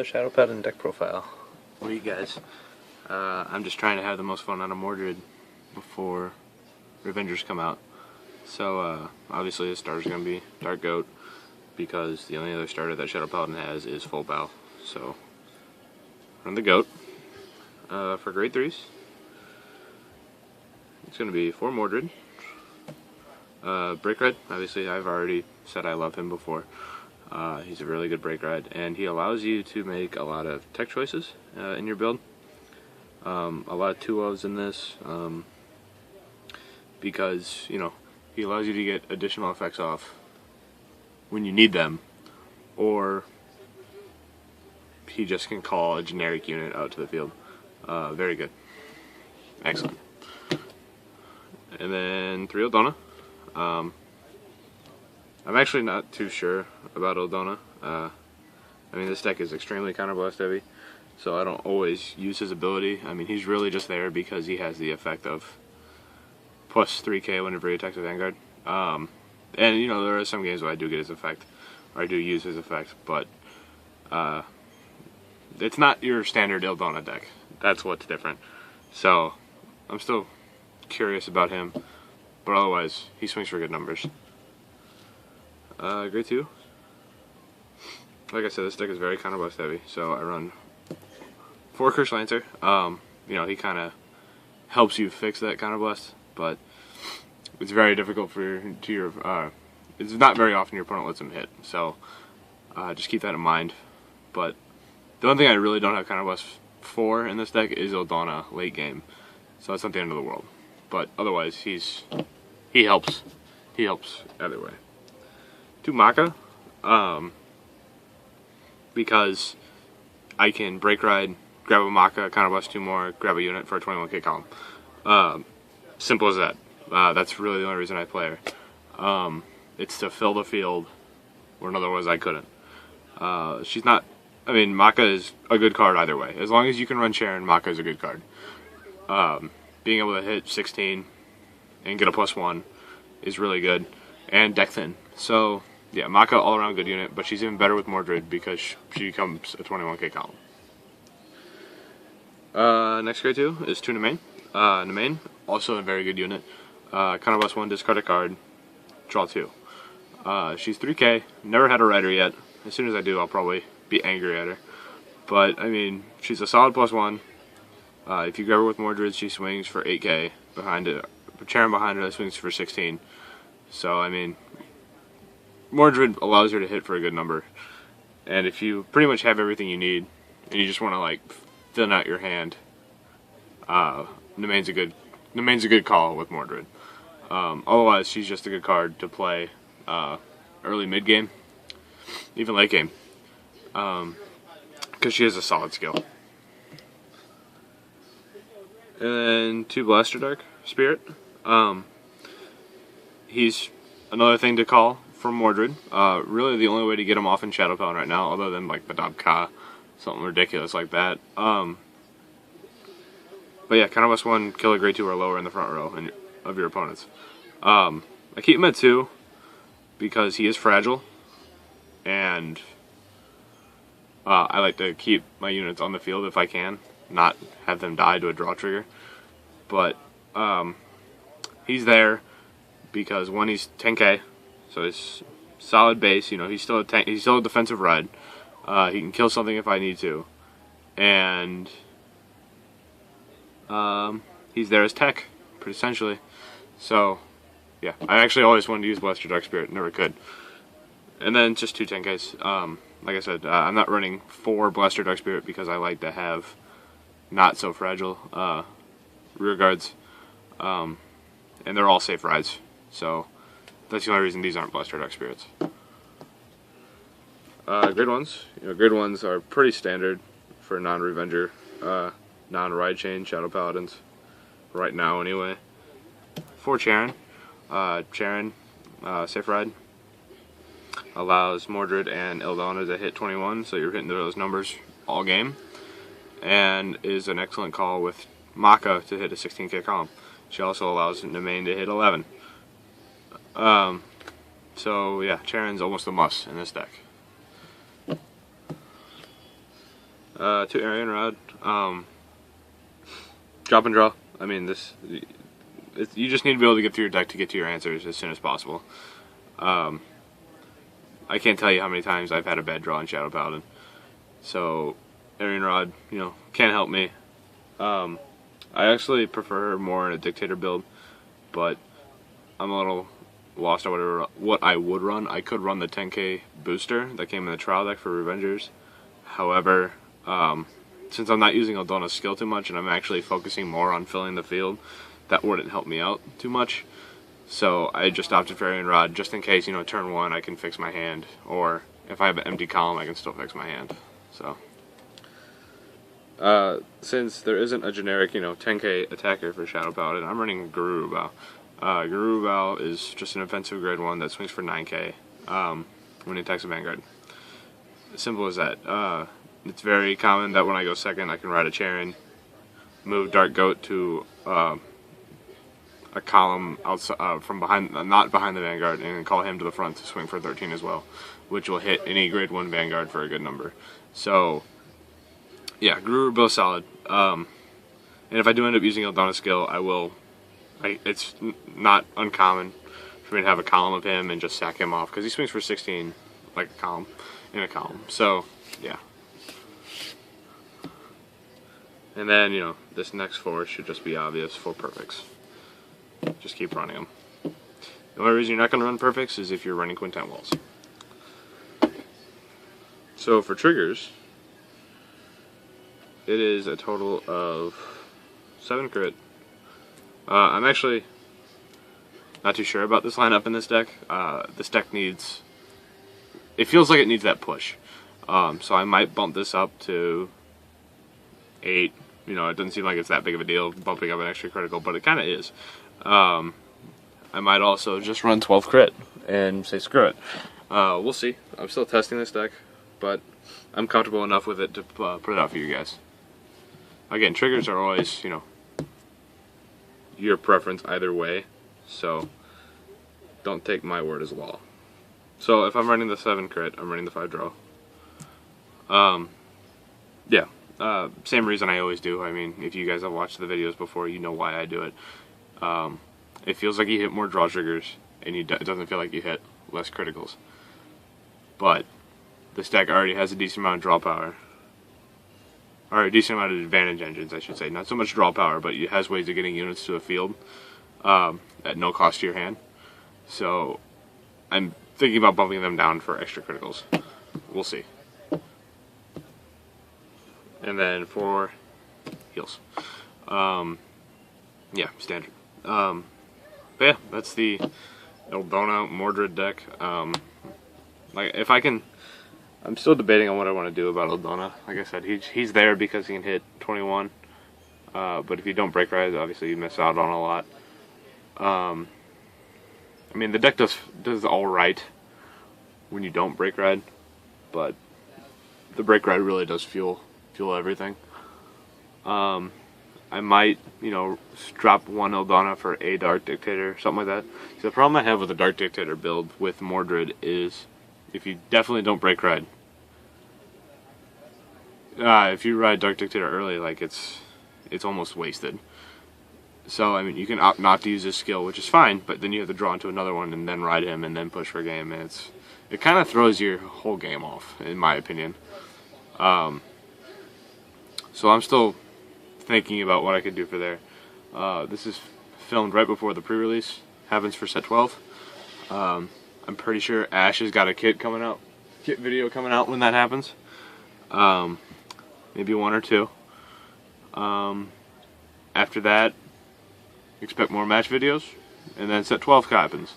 another Shadow Paladin deck profile. What are you guys? I'm just trying to have the most fun out of Mordred before Revengers come out. So obviously the starter's going to be Dark Goat, because the only other starter that Shadow Paladin has is Full Bow. So run the Goat. For grade 3s, it's going to be 4 Mordred. Break Red, obviously I've already said I love him before. He's a really good Break Red, and he allows you to make a lot of tech choices in your build. A lot of 2-ofs in this, because, you know, he allows you to get additional effects off when you need them, or he just can call a generic unit out to the field. Very good. Excellent. And then 3 Illdona. I'm actually not too sure about Illdona. I mean, this deck is extremely counterblast heavy, so I don't always use his ability. I mean, he's really just there because he has the effect of plus 3k whenever he attacks a Vanguard. And, you know, there are some games where I do get his effect, or I do use his effect, but it's not your standard Illdona deck. That's what's different. So, I'm still curious about him, but otherwise, he swings for good numbers. Grade 2. Like I said, this deck is very counterblast heavy, so I run 4 Curse Lancer. You know, he kind of helps you fix that counterblast, but it's very difficult for it's not very often your opponent lets him hit, so just keep that in mind. But the one thing I really don't have counterblast for in this deck is Illdona late game, so that's not the end of the world. But otherwise, he helps either way. 2 Maka, because I can Break Ride, grab a Maka, counterblast 2 more, grab a unit for a 21k column. Simple as that. That's really the only reason I play her. It's to fill the field where otherwise I couldn't. She's not. I mean, Maka is a good card either way. As long as you can run Sharon, Maka is a good card. Being able to hit 16 and get a +1 is really good, and deck thin. So yeah, Maka all around good unit, but she's even better with Mordred because she becomes a 21k column. Next grade 2 is 2 Nemain. Nemain, also a very good unit. Counterblast 1, discard a card, draw 2. She's 3k, never had a rider yet. As soon as I do, I'll probably be angry at her. But, I mean, she's a solid +1. If you grab her with Mordred, she swings for 8k. Behind it, Charon behind her, that swings for 16. So, I mean, Mordred allows her to hit for a good number. And if you pretty much have everything you need, and you just want to, like, thin out your hand, Nemain's a good call with Mordred. Otherwise, she's just a good card to play early mid-game, even late game, because she has a solid skill. And then 2 Blaster Dark Spirit. He's another thing to call from Mordred. Really the only way to get him off in Shadow Paladin right now, other than like Badab Ka, something ridiculous like that. But yeah, counterblast 1, kill a grade 2 or lower in the front row of your opponents. I keep him at 2 because he is fragile, and I like to keep my units on the field if I can, not have them die to a draw trigger. But he's there because 1, he's 10k, so he's solid base. You know, he's still a tank. He's still a defensive ride. He can kill something if I need to, and he's there as tech, pretty essentially. So yeah, I actually always wanted to use Blaster Dark Spirit, never could. And then just 2 10ks. Like I said, I'm not running 4 Blaster Dark Spirit because I like to have not so fragile rear guards, and they're all safe rides. So that's the only reason these aren't Blaster Dark Spirits. Grade 1s. You know, grade 1s are pretty standard for non-Revenger, non-ride chain Shadow Paladins, right now anyway. 4 Charon. Charon, safe ride. Allows Mordred and Illdona to hit 21, so you're hitting those numbers all game. And is an excellent call with Maka to hit a 16k column. She also allows Nemain to hit 11. So yeah, Charon's almost a must in this deck. To Imagineyourgoddess. Drop and draw. I mean, you just need to be able to get through your deck to get to your answers as soon as possible. I can't tell you how many times I've had a bad draw in Shadow Paladin. So, Imagineyourgoddess, can't help me. I actually prefer her more in a Dictator build, but I'm a little lost on what I would run. I could run the 10k booster that came in the trial deck for Revengers. However, since I'm not using Illdonna's skill too much and I'm actually focusing more on filling the field, that wouldn't help me out too much. So I just opted for Imagineyourgoddess just in case, turn 1 I can fix my hand, or if I have an empty column I can still fix my hand. So since there isn't a generic, 10k attacker for Shadow Paladin, I'm running Qoheleth. Qoheleth is just an offensive grade 1 that swings for 9k when he attacks a Vanguard. Simple as that. It's very common that when I go second I can ride a Charon, move Dark Goat to a column outside, from behind, not behind the Vanguard, and call him to the front to swing for 13 as well, which will hit any grade 1 Vanguard for a good number. So yeah, Qoheleth solid. And if I do end up using Illdonna's skill, it's not uncommon for me to have a column of him and just sack him off, because he swings for 16 like a column, in a column. So yeah. And then, this next 4 should just be obvious, 4 perfects. Just keep running them. The only reason you're not going to run perfects is if you're running Quintet Walls. So for triggers, it is a total of 7 crit. I'm actually not too sure about this lineup in this deck. This deck it feels like it needs that push. So I might bump this up to 8. It doesn't seem like it's that big of a deal bumping up an extra critical, but it kind of is. I might also just run 12 crit and say screw it. We'll see. I'm still testing this deck, but I'm comfortable enough with it to put it out for you guys. Again, triggers are always, your preference either way, so don't take my word as law. So if I'm running the 7 crit, I'm running the 5 draw. Yeah. Same reason I always do. I mean, if you guys have watched the videos before, you know why I do it. It feels like you hit more draw triggers, and it doesn't feel like you hit less criticals. But this deck already has a decent amount of draw power. Or a decent amount of advantage engines, I should say. Not so much draw power, but it has ways of getting units to a field at no cost to your hand. So I'm thinking about bumping them down for extra criticals. We'll see. And then for heals. Yeah, standard. But yeah, that's the Illdona-Mordred deck. If I can, I'm still debating on what I want to do about Illdona. Like I said, he's there because he can hit 21. But if you don't break rise, obviously you miss out on a lot. I mean, the deck does all right when you don't break ride, but the break ride really does fuel everything. I might, drop 1 Illdona for a Dark Dictator, something like that. See, the problem I have with the Dark Dictator build with Mordred is if you definitely don't break ride. If you ride Dark Dictator early, it's almost wasted. So, I mean, you can opt not to use this skill, which is fine, but then you have to draw into another one and then ride him and then push for game, and it kind of throws your whole game off, in my opinion. So I'm still thinking about what I could do for there. This is filmed right before the pre-release happens for set 12. I'm pretty sure Ash has got a kit video coming out when that happens. Maybe 1 or 2. After that, expect more match videos, and then set 12 happens.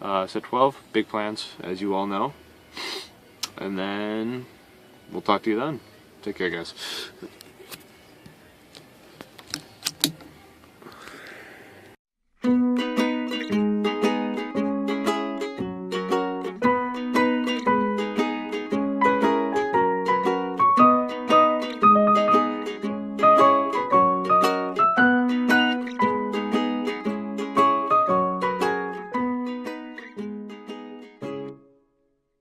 Set 12, big plans, as you all know. And then we'll talk to you then. Take care, guys.